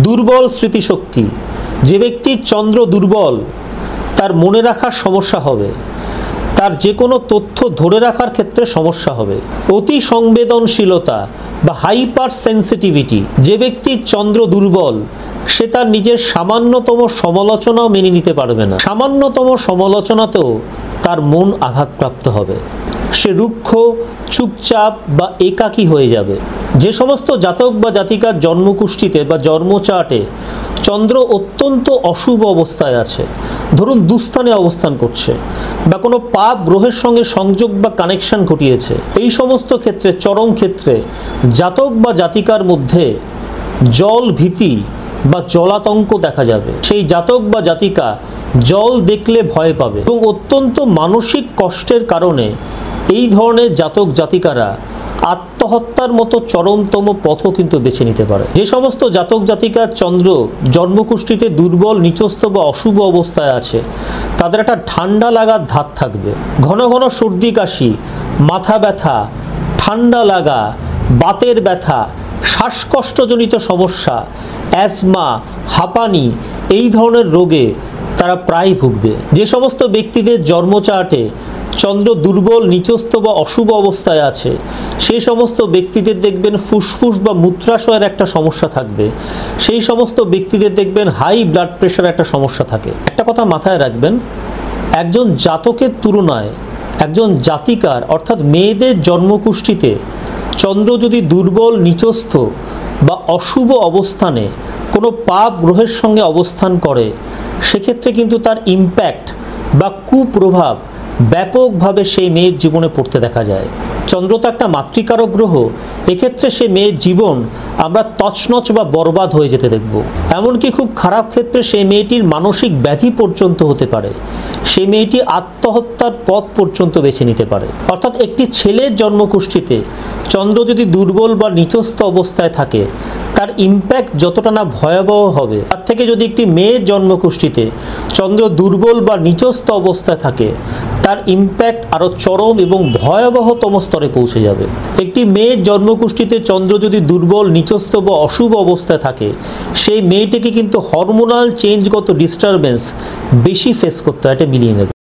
দুর্বল স্মৃতিশক্তি। যে ব্যক্তির চন্দ্র দুর্বল তার মনে রাখার সমস্যা হবে, তার যে কোনো তথ্য ধরে রাখার ক্ষেত্রে সমস্যা হবে। অতি সংবেদনশীলতা বা হাইপার সেন্সিটিভিটি। যে ব্যক্তির চন্দ্র দুর্বল সে তার নিজের সামান্যতম সমালোচনাও মেনে নিতে পারবে না। সামান্যতম সমালোচনাতেও তার মন আঘাতপ্রাপ্ত হবে। সে রুক্ষ, চুপচাপ বা একাকী হয়ে যাবে। যে সমস্ত জাতক বা জাতিকার জন্মকুষ্ঠিতে বা জন্মচার্টে চন্দ্র অত্যন্ত অশুভ অবস্থায় আছে, ধরুন দুস্থানে অবস্থান করছে বা কোনো পাপ গ্রহের সঙ্গে সংযোগ বা কানেকশন ঘটিয়েছে, এই সমস্ত ক্ষেত্রে চরম ক্ষেত্রে জাতক বা জাতিকার মধ্যে জল ভীতি বা জলাতঙ্ক দেখা যাবে। সেই জাতক বা জাতিকা জল দেখলে ভয় পাবে এবং অত্যন্ত মানসিক কষ্টের কারণে এই ধরনের জাতক জাতিকারা আত্মহত্যার মতো চরমতম পথও কিন্তু বেছে নিতে পারে। যে সমস্ত জাতক জাতিকার চন্দ্র জন্মকুষ্ঠিতে দুর্বল, নিচস্থ বা অশুভ অবস্থায় আছে তাদের একটা ঠান্ডা লাগার ধাত থাকবে। ঘন ঘন সর্দি কাশি, মাথা ব্যথা, ঠান্ডা লাগা, বাতের ব্যথা, শ্বাসকষ্টজনিত সমস্যা, অ্যাজমা, হাঁপানি এই ধরনের রোগে তারা প্রায় ভুগবে। যে সমস্ত ব্যক্তিদের জন্মচার্টে চন্দ্র দুর্বল, নিচস্থ বা অশুভ অবস্থায় আছে সেই সমস্ত ব্যক্তিদের দেখবেন ফুসফুস বা মূত্রাশয়ের একটা সমস্যা থাকবে। সেই সমস্ত ব্যক্তিদের দেখবেন হাই ব্লাড প্রেশার একটা সমস্যা থাকে। একটা কথা মাথায় রাখবেন, একজন জাতকের তুলনায় একজন জাতিকার অর্থাৎ মেয়েদের জন্মকুষ্ঠিতে চন্দ্র যদি দুর্বল, নিচস্থ বা অশুভ অবস্থানে কোনো পাপ গ্রহের সঙ্গে অবস্থান করে সেক্ষেত্রে কিন্তু তার ইম্প্যাক্ট বা কুপ্রভাব ব্যাপকভাবে সেই মেয়ের জীবনে পড়তে দেখা যায়। চন্দ্র তো একটা মাতৃকারক গ্রহ, এক্ষেত্রে সে মেয়ের জীবন আমরা তছনছ বা বরবাদ হয়ে যেতে দেখব। এমনকি খুব খারাপ ক্ষেত্রে সেই মেয়েটির মানসিক ব্যাধি পর্যন্ত হতে পারে, সেই মেয়েটি আত্মহত্যার পথ পর্যন্ত বেছে নিতে পারে। অর্থাৎ একটি ছেলের জন্মকুষ্ঠিতে চন্দ্র যদি দুর্বল বা নিচস্থ অবস্থায় থাকে তার ইম্প্যাক্ট যতটা না ভয়াবহ হবে, তার থেকে যদি একটি মেয়ের জন্মকুষ্ঠিতে চন্দ্র দুর্বল বা নিচস্থ অবস্থায় থাকে তার ইম্প্যাক্ট আরও চরম এবং ভয়াবহতম স্তরে পৌঁছে যাবে। একটি মেয়ের জন্মকুষ্ঠিতে চন্দ্র যদি দুর্বল, নিচস্থ বা অশুভ অবস্থায় থাকে সেই মেয়েটিকে কিন্তু হরমোনাল চেঞ্জগত ডিস্টারবেন্স বেশি ফেস করতে হয়, এটা মিলিয়ে নেবে।